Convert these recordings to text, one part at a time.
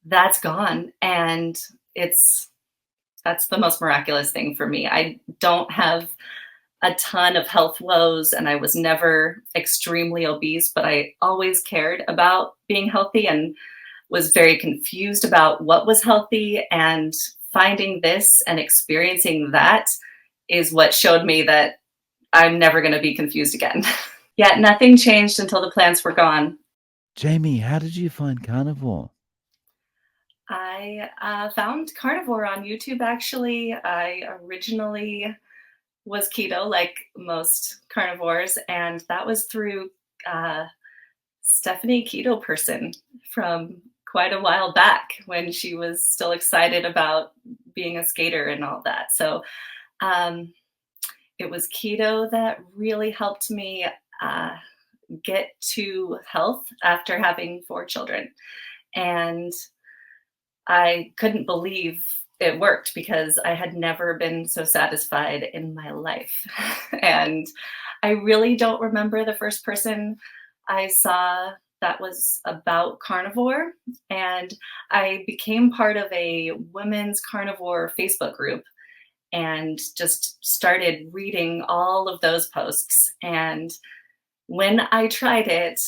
that's gone. And it's that's the most miraculous thing for me. I don't have a ton of health woes and I was never extremely obese, but I always cared about being healthy and was very confused about what was healthy. And finding this and experiencing that is what showed me that I'm never going to be confused again. Yet nothing changed until the plants were gone. Jamie, how did you find carnivore? I found Carnivore on YouTube actually. I originally was keto, like most carnivores, and that was through uh, Stephanie Keto Person from quite a while back when she was still excited about being a skater and all that. So um, it was keto that really helped me uh, get to health after having 4 children. And I couldn't believe it worked because I had never been so satisfied in my life. And I really don't remember the first person I saw that was about carnivore. And I became part of a women's carnivore Facebook group and just started reading all of those posts. And when I tried it,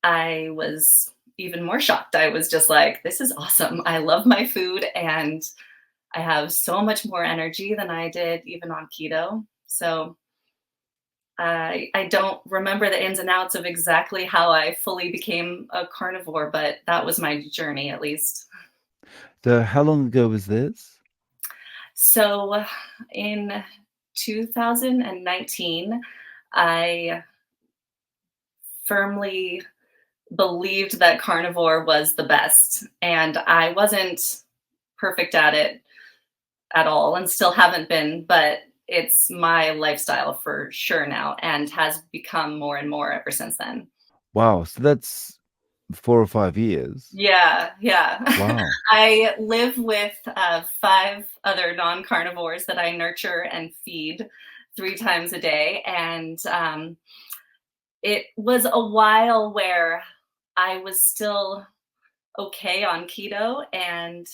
I was even more shocked. I was just like, this is awesome. I love my food and I have so much more energy than I did even on keto. So I don't remember the ins and outs of exactly how I fully became a carnivore, but that was my journey at least. So how long ago was this? So in 2019, I firmly believed that carnivore was the best. And I wasn't perfect at it at all and still haven't been, but it's my lifestyle for sure now and has become more and more ever since then. Wow, so that's 4 or 5 years. Yeah, yeah. Wow. I live with 5 other non carnivores that I nurture and feed 3 times a day. And it was a while where I was still okay on keto and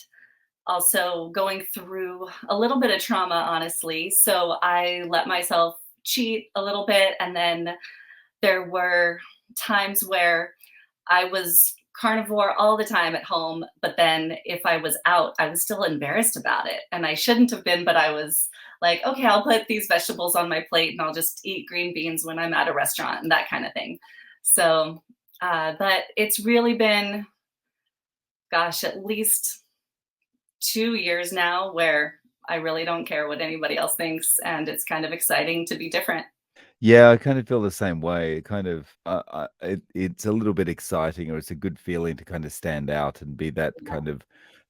also going through a little bit of trauma, honestly. So I let myself cheat a little bit. And then there were times where I was carnivore all the time at home. But then if I was out, I was still embarrassed about it. And I shouldn't have been, but I was like, okay, I'll put these vegetables on my plate and I'll just eat green beans when I'm at a restaurant and that kind of thing. So, but it's really been, gosh, at least 2 years now where I really don't care what anybody else thinks, and it's kind of exciting to be different. Yeah, I kind of feel the same way. It kind of, it's a little bit exciting, or it's a good feeling to kind of stand out and be that kind of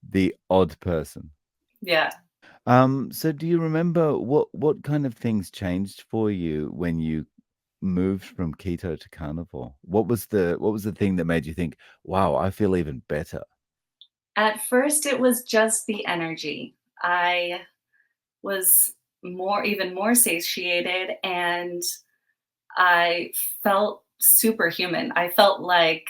the odd person. Yeah. So do you remember what kind of things changed for you when you moved from keto to carnivore? What was the thing that made you think, "Wow, I feel even better"? At first, it was just the energy. I was even more satiated, and I felt superhuman. I felt like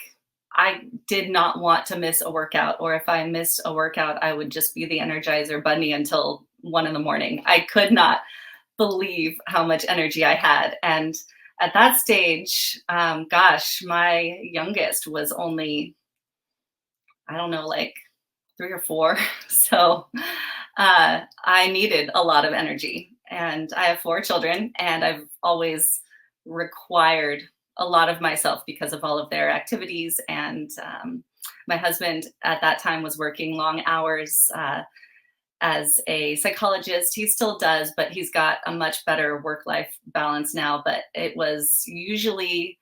I did not want to miss a workout, or if I missed a workout, I would just be the Energizer Bunny until 1 in the morning. I could not believe how much energy I had. And at that stage, gosh, my youngest was only, I don't know, like 3 or 4. So I needed a lot of energy. And I have 4 children, and I've always required a lot of myself because of all of their activities. And my husband at that time was working long hours. As a psychologist. He still does, but he's got a much better work life balance now. But it was usually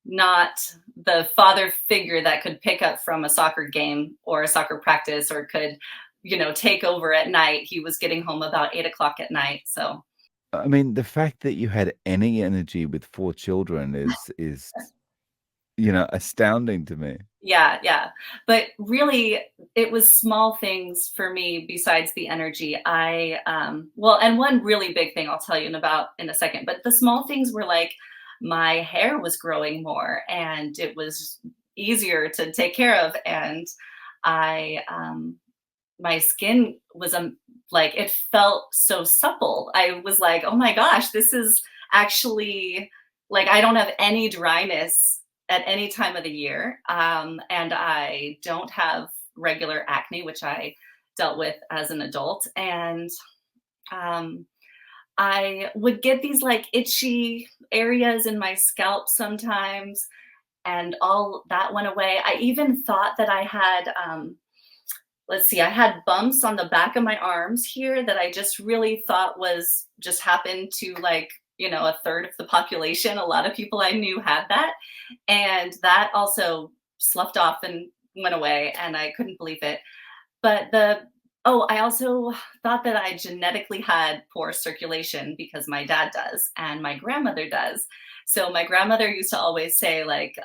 not the father figure that could pick up from a soccer game or a soccer practice or could, take over at night. He was getting home about 8 o'clock at night. So I mean, the fact that you had any energy with 4 children is astounding to me. yeah, yeah. But really, it was small things for me besides the energy. Well, and one really big thing I'll tell you about in a second, but the small things were like my hair was growing more and it was easier to take care of. And I my skin was like it felt so supple. I was like, "Oh my gosh, this is actually like I don't have any dryness at any time of the year." And I don't have regular acne, which I dealt with as an adult. And um, I would get these like itchy areas in my scalp sometimes, and all that went away. I even thought that I had let's see, I had bumps on the back of my arms here that I just really thought was just happened to like, a third of the population. A lot of people I knew had that. And that also sloughed off and went away. And I couldn't believe it. But I also thought that I genetically had poor circulation because my dad does and my grandmother does. So my grandmother used to always say, like,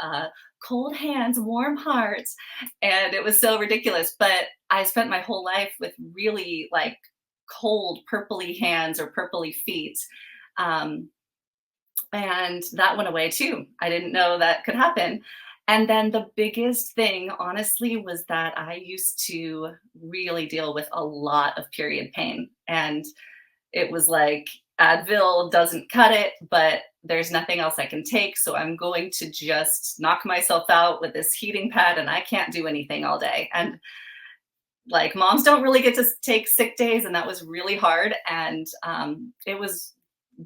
cold hands, warm hearts. And it was so ridiculous. But I spent my whole life with really like cold, purpley hands or purpley feet. Um, and that went away too. I didn't know that could happen. And then the biggest thing, honestly, was that I used to really deal with a lot of period pain. And it was like, Advil doesn't cut it, but there's nothing else I can take. So I'm going to just knock myself out with this heating pad and I can't do anything all day. And like moms don't really get to take sick days. And that was really hard. And it was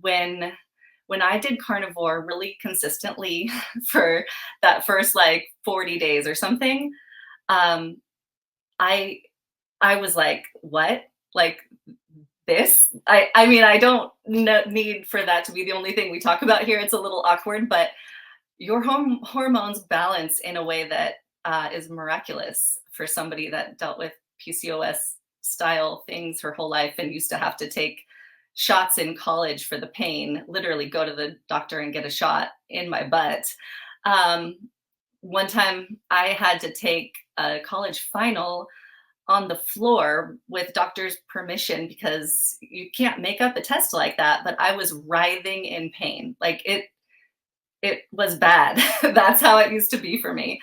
when when I did carnivore really consistently for that first like 40 days or something, um, I I was like, what? Like this? I mean, I don't need for that to be the only thing we talk about here. It's a little awkward, but your hormones balance in a way that is miraculous for somebody that dealt with PCOS style things her whole life and used to have to take shots in college for the pain, literally go to the doctor and get a shot in my butt. Um, One time I had to take a college final on the floor with doctor's permission because you can't make up a test like that, but I was writhing in pain. Like it was bad. That's how it used to be for me.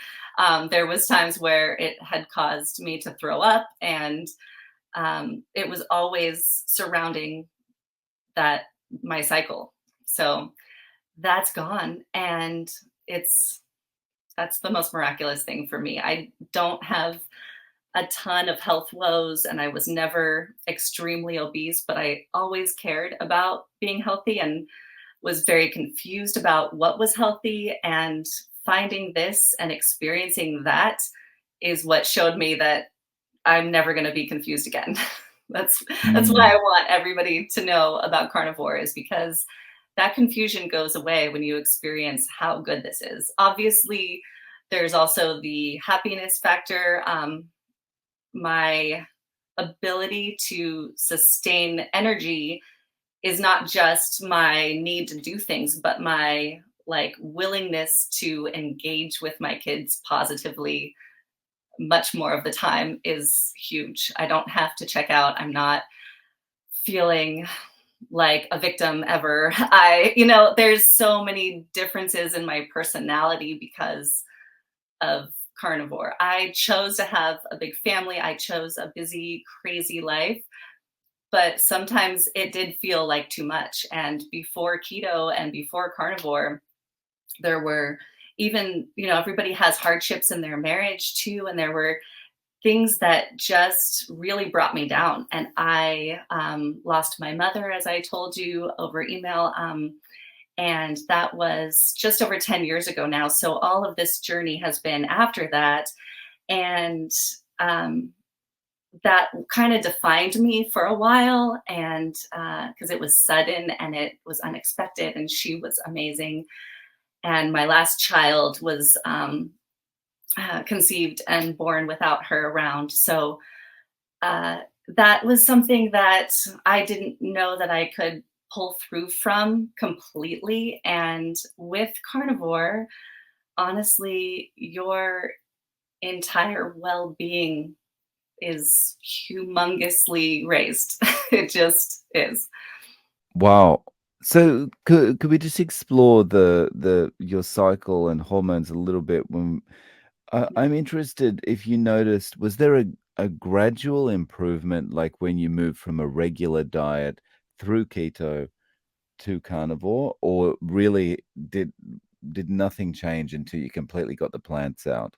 There was times where it had caused me to throw up, and it was always surrounding that my cycle. So that's gone, and it's that's the most miraculous thing for me. I don't have a ton of health woes, and I was never extremely obese, but I always cared about being healthy and was very confused about what was healthy. And finding this and experiencing that is what showed me that I'm never going to be confused again. that's that's why I Mm. want everybody to know about carnivore, is because that confusion goes away when you experience how good this is. Obviously, there's also the happiness factor. My ability to sustain energy is not just my need to do things, but my like willingness to engage with my kids positively much more of the time is huge. I don't have to check out. I'm not feeling like a victim ever. There's so many differences in my personality because of carnivore. I chose to have a big family. I chose a busy, crazy life, but sometimes it did feel like too much. And before keto and before carnivore, there were even, everybody has hardships in their marriage too. And there were things that just really brought me down. And I lost my mother, as I told you over email. And that was just over 10 years ago now. So all of this journey has been after that. And that kind of defined me for a while. And because it was sudden and it was unexpected, and she was amazing. And my last child was conceived and born without her around. So uh, that was something that I didn't know that I could pull through from completely. And with carnivore, honestly, your entire well being is humongously raised. It just is. Wow. So could we just explore the your cycle and hormones a little bit when I'm interested if you noticed, was there a gradual improvement, like when you moved from a regular diet through keto to carnivore, or really did did nothing change until you completely got the plants out?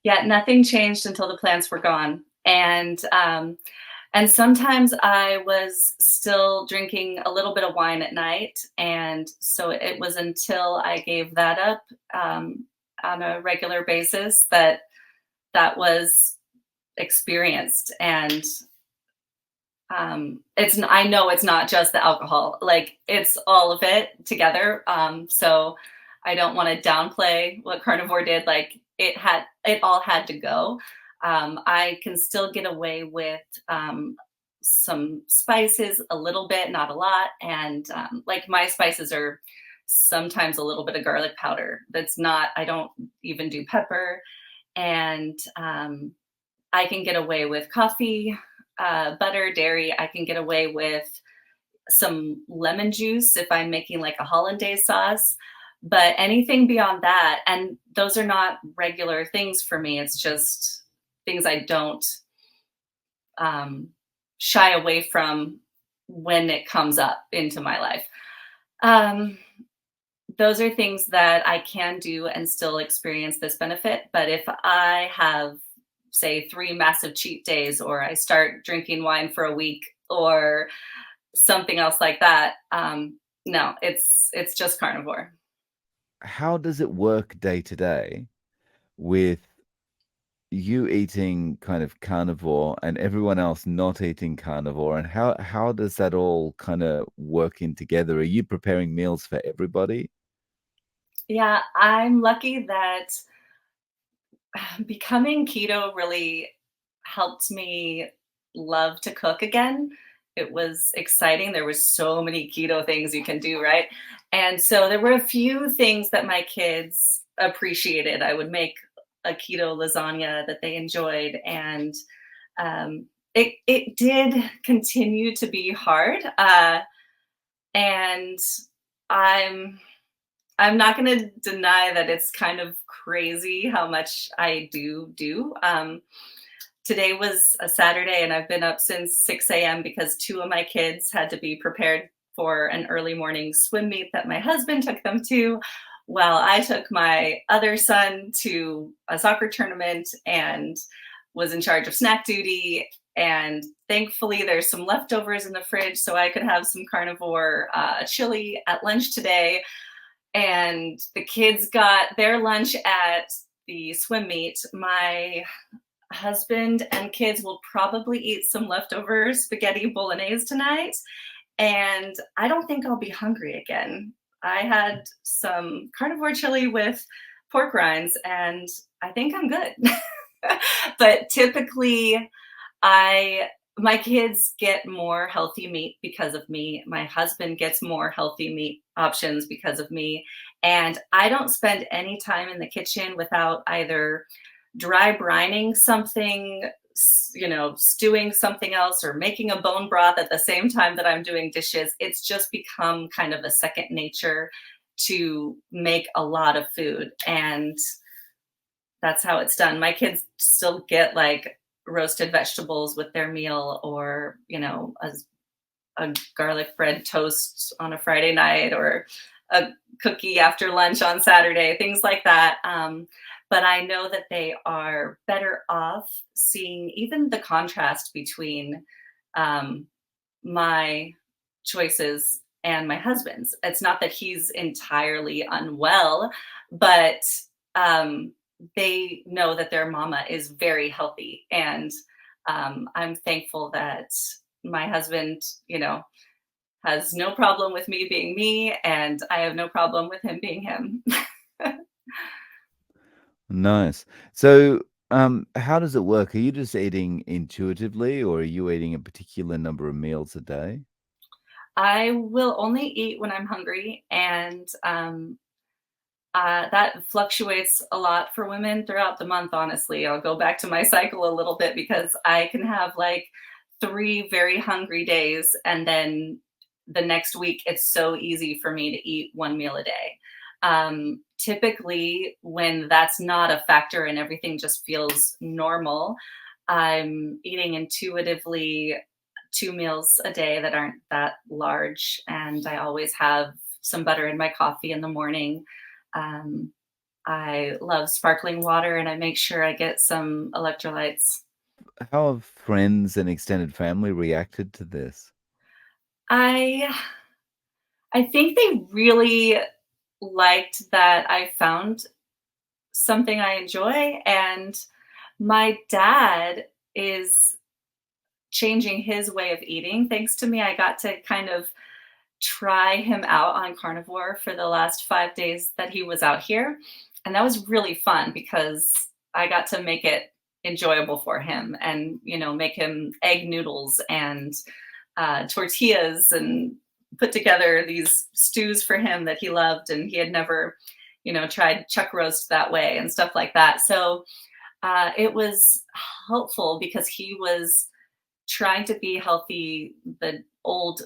Yeah, nothing changed until the plants were gone. And sometimes I was still drinking a little bit of wine at night, and so it was until I gave that up, on a regular basis that that was experienced. And I know it's not just the alcohol, like, it's all of it together. So I don't wanna downplay what Carnivore did, like, it all had to go. I can still get away with, some spices a little bit, not a lot, and, like, my spices are sometimes a little bit of garlic powder. That's not I don't even do pepper, and, I can get away with coffee, butter, dairy. I can get away with some lemon juice if I'm making like a hollandaise sauce. But anything beyond that, and those are not regular things for me. It's just things I don't um, shy away from when it comes up into my life. Um, those are things that I can do and still experience this benefit. But if I have, say, 3 massive cheat days, or I start drinking wine for a week, or something else like that, no, it's just carnivore. How does it work day to day with you eating kind of carnivore and everyone else not eating carnivore? And how does that all kind of work in together? Are you preparing meals for everybody? Yeah, I'm lucky that becoming keto really helped me love to cook again. It was exciting. There was so many keto things you can do, right? And so there were a few things that my kids appreciated. I would make a keto lasagna that they enjoyed, and it did continue to be hard. And I'm I'm not going to deny that it's kind of crazy how much I do. Today was a Saturday, and I've been up since 6 a.m. because two of my kids had to be prepared for an early morning swim meet that my husband took them to, while I took my other son to a soccer tournament and was in charge of snack duty. And thankfully, there's some leftovers in the fridge, so I could have some carnivore chili at lunch today. And the kids got their lunch at the swim meet. My husband and kids will probably eat some leftover spaghetti bolognese tonight, and I don't think I'll be hungry again. I had some carnivore chili with pork rinds, and I think I'm good. But typically, I my kids get more healthy meat because of me. My husband gets more healthy meat options because of me. And I don't spend any time in the kitchen without either dry brining something, stewing something else, or making a bone broth at the same time that I'm doing dishes. It's just become kind of a second nature to make a lot of food. And that's how it's done. My kids still get like roasted vegetables with their meal, or, a garlic bread toast on a Friday night, or a cookie after lunch on Saturday, things like that. But I know that they are better off seeing even the contrast between um, my choices and my husband's. It's not that he's entirely unwell, but um, they know that their mama is very healthy. And I'm thankful that my husband, has no problem with me being me, and I have no problem with him being him. Nice. So, how does it work? Are you just eating intuitively, or are you eating a particular number of meals a day? I will only eat when I'm hungry, and that fluctuates a lot for women throughout the month, honestly. I'll go back to my cycle a little bit because I can have like 3 very hungry days, and then the next week, it's so easy for me to eat 1 meal a day. Typically, when that's not a factor and everything just feels normal, I'm eating intuitively 2 meals a day that aren't that large, and I always have some butter in my coffee in the morning. Um, I love sparkling water, and I make sure I get some electrolytes. How have friends and extended family reacted to this? I I think they really liked that I found something I enjoy, and my dad is changing his way of eating thanks to me. I got to kind of try him out on carnivore for the last 5 days that he was out here, and that was really fun because I got to make it enjoyable for him and, make him egg noodles and, tortillas and put together these stews for him that he loved, and he had never, tried chuck roast that way and stuff like that. So, it was helpful because he was trying to be healthy the old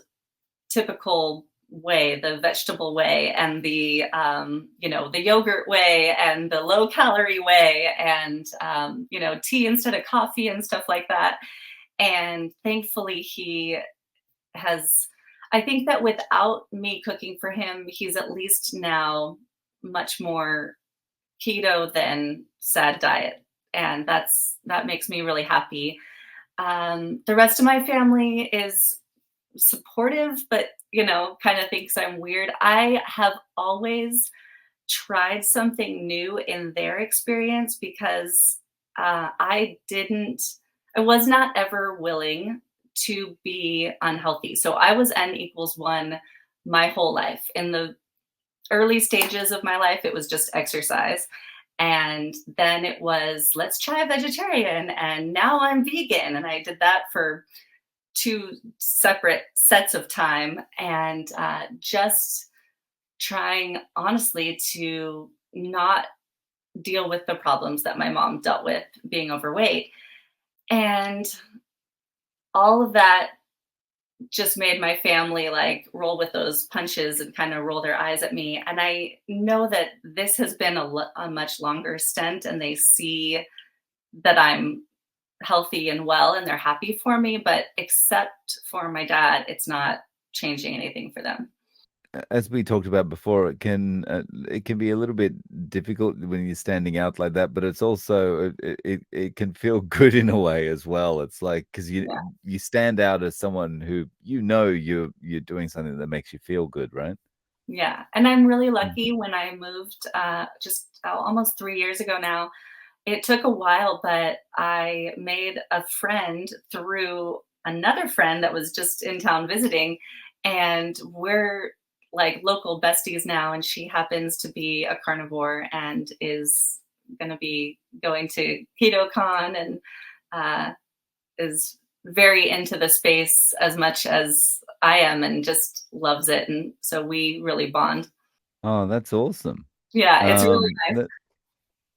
typical way, the vegetable way, and the yogurt way, and the low calorie way, and tea instead of coffee and stuff like that. And thankfully, he has. I think that without me cooking for him, he's at least now much more keto than sad diet, and that makes me really happy. The rest of my family is supportive, but kind of thinks I'm weird. I have always tried something new in their experience because I was not ever willing to be unhealthy. So I was N=1 my whole life. In the early stages of my life, it was just exercise. And then it was, let's try vegetarian. And now I'm vegan. And I did that for two separate sets of time, and just trying honestly to not deal with the problems that my mom dealt with being overweight. And all of that just made my family like roll with those punches and kind of roll their eyes at me. And I know that this has been a much longer stint, and they see that I'm healthy and well and they're happy for me, but except for my dad, it's not changing anything for them. As we talked about before, it can be a little bit difficult when you're standing out like that, but it's also it can feel good in a way as well. It's like because Yeah. you stand out as someone who you're doing something that makes you feel good, right? Yeah. And I'm really Mm. lucky. When I moved just almost 3 years ago now, it took a while, but I made a friend through another friend that was just in town visiting, and we're like local besties now. And she happens to be a carnivore and is going to be going to KetoCon, and uh, is very into the space as much as I am and just loves it. And so we really bond. Oh, that's awesome. Yeah, it's really nice. That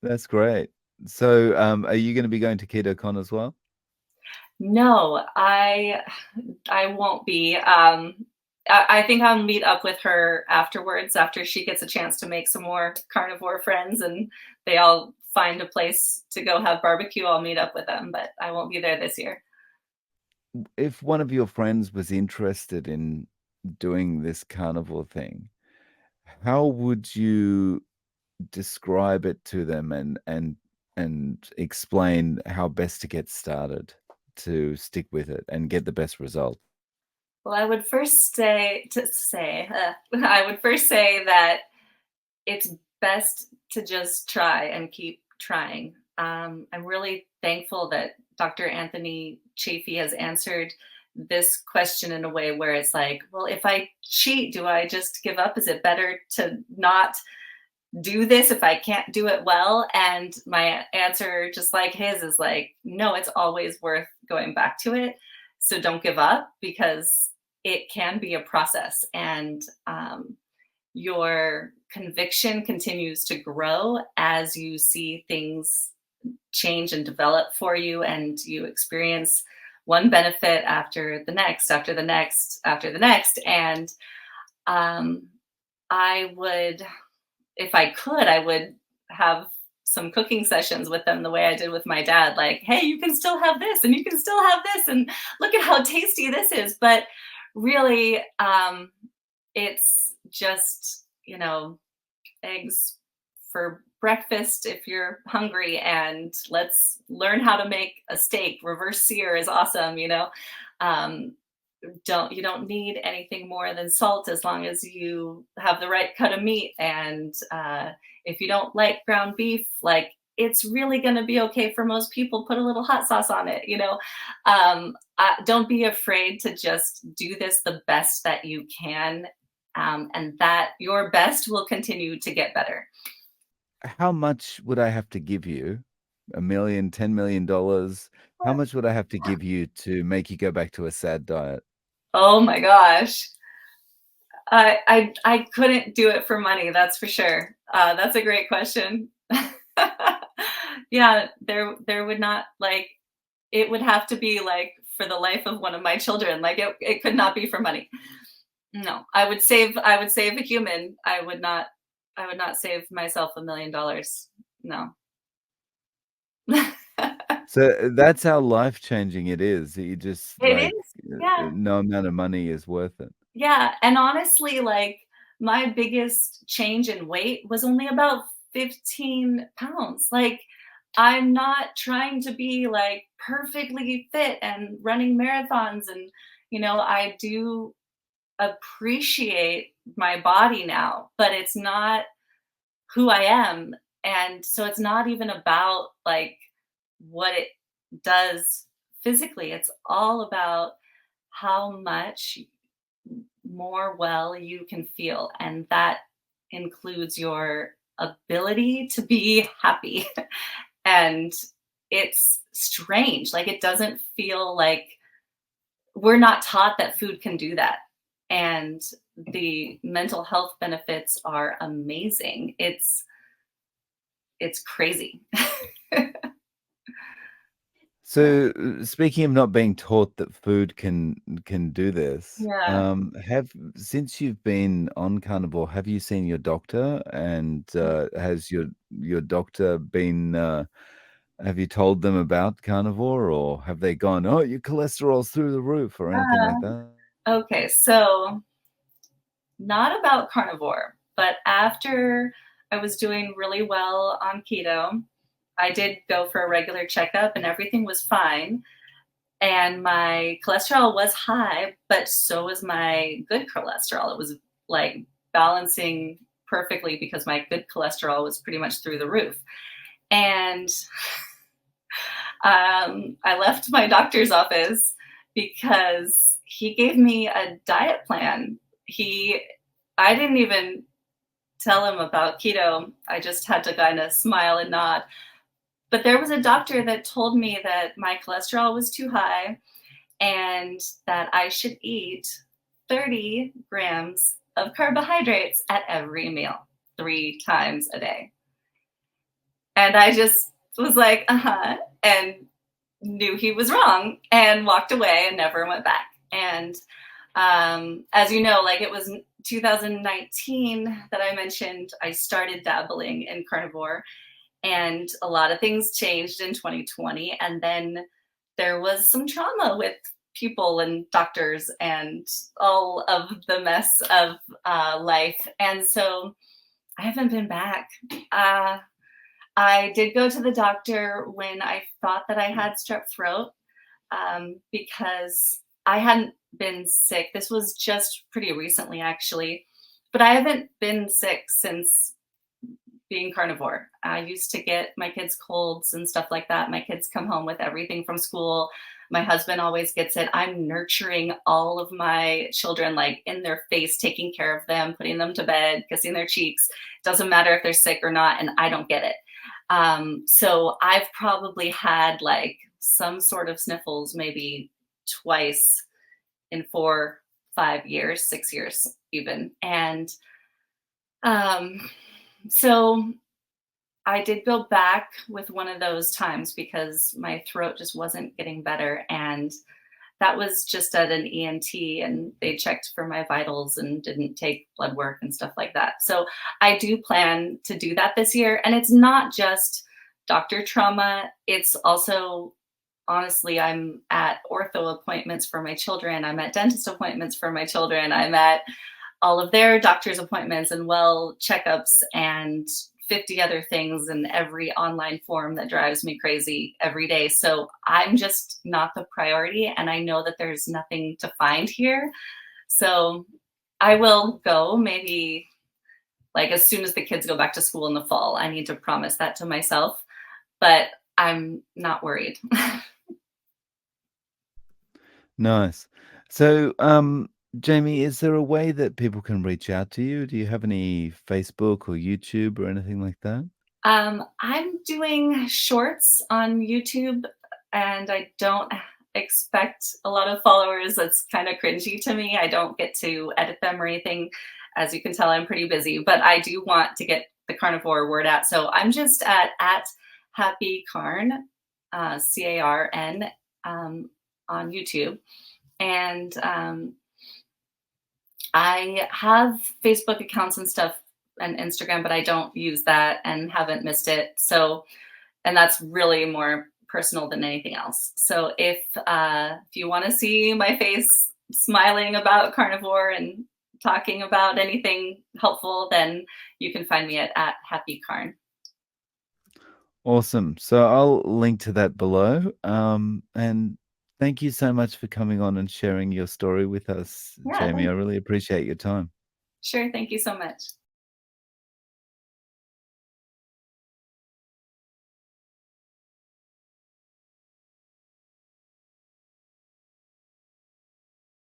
that's great. So, are you going to be going to KetoCon as well? No, I won't be. I think I'll meet up with her afterwards, after she gets a chance to make some more carnivore friends, and they all find a place to go have barbecue. I'll meet up with them, but I won't be there this year. If one of your friends was interested in doing this carnivore thing, how would you describe it to them and explain how best to get started to stick with it and get the best result? Well, I would first I would first say that it's best to just try and keep trying. I'm really thankful that Dr. Anthony Chafee has answered this question in a way where it's like, well, if I cheat, do I just give up? Is it better to not do this if I can't do it well? And my answer, just like his, is like, no, it's always worth going back to it. So don't give up, because it can be a process. And your conviction continues to grow as you see things change and develop for you, and you experience one benefit after the next, after the next, after the next. And um, I would if I could, I would have some cooking sessions with them the way I did with my dad. Like, hey, you can still have this, and you can still have this, and look at how tasty this is. But really, it's just, eggs for breakfast if you're hungry, and let's learn how to make a steak. Reverse sear is awesome. Um, you don't need anything more than salt as long as you have the right cut of meat. And if you don't like ground beef, like, it's really going to be okay for most people. Put a little hot sauce on it. Don't be afraid to just do this the best that you can, and that your best will continue to get better. How much would I have to give you? A million, $10 million? How much would I have to give you to make you go back to a sad diet? Oh my gosh. I couldn't do it for money, that's for sure. That's a great question. Yeah, there would not, like, it would have to be, like, for the life of one of my children. Like, it could not be for money. No, I would save a human. I would not save myself $1 million. No. So, that's how life-changing it is. You just, It like, is, yeah. no amount of money is worth it. Yeah, and honestly, like, my biggest change in weight was only about 15 pounds. Like, I'm not trying to be, like, perfectly fit and running marathons, and, I do appreciate my body now, but it's not who I am. And so it's not even about, like, what it does physically. It's all about how much more well you can feel. And that includes your ability to be happy. And it's strange. Like, it doesn't feel like we're not taught that food can do that. And the mental health benefits are amazing. It's crazy. So, speaking of not being taught that food can do this, Yeah. have since you've been on carnivore, have you seen your doctor? And, has your doctor been, have you told them about carnivore, or have they gone, "Oh, your cholesterol's through the roof," or anything like Uh, that? okay, so not about carnivore, but after I was doing really well on keto, I did go for a regular checkup and everything was fine. And my cholesterol was high, but so was my good cholesterol. It was, like, balancing perfectly because my good cholesterol was pretty much through the roof. And I left my doctor's office because he gave me a diet plan. I didn't even tell him about keto. I just had to kind of smile and nod. But there was a doctor that told me that my cholesterol was too high and that I should eat 30 grams of carbohydrates at every meal, 3 times a day. And I just was like, uh-huh, and knew he was wrong and walked away and never went back. And as you know, like, it was 2019 that I mentioned I started dabbling in carnivore, and a lot of things changed in 2020. And then there was some trauma with people and doctors and all of the mess of life. And so I haven't been back. Uh, I did go to the doctor when I thought that I had strep throat, because I hadn't been sick. This was just pretty recently, actually, but I haven't been sick since being carnivore. I used to get my kids colds and stuff like that. My kids come home with everything from school. My husband always gets it. I'm nurturing all of my children, like, in their face, taking care of them, putting them to bed, kissing their cheeks. Doesn't matter if they're sick or not, and I don't get it. So I've probably had, like, some sort of sniffles maybe twice in 4, 5 years, 6 years even. And um, so I did go back with one of those times because my throat just wasn't getting better. And that was just at an ENT, and they checked for my vitals and didn't take blood work and stuff like that. So I do plan to do that this year. And it's not just doctor trauma, it's also, honestly, I'm at ortho appointments for my children. I'm at dentist appointments for my children. I'm at all of their doctor's appointments and well checkups and 50 other things in every online form that drives me crazy every day. So I'm just not the priority. And I know that there's nothing to find here. So I will go maybe like as soon as the kids go back to school in the fall. I need to promise that to myself, but I'm not worried. Nice. So, Jamie, is there a way that people can reach out to you? Do you have any Facebook or YouTube or anything like that? I'm doing shorts on YouTube and I don't expect a lot of followers. That's kind of cringy to me. I don't get to edit them or anything. As you can tell, I'm pretty busy, but I do want to get the carnivore word out. So I'm just at Happy Carn, CARN, on YouTube. And I have Facebook accounts and stuff and Instagram, but I don't use that and haven't missed it. So, and that's really more personal than anything else. So if you want to see my face smiling about carnivore and talking about anything helpful, then you can find me at Happy Carn. Awesome. So I'll link to that below. And thank you so much for coming on and sharing your story with us, Yeah, Jamie. I really appreciate your time. sure. Thank you so much.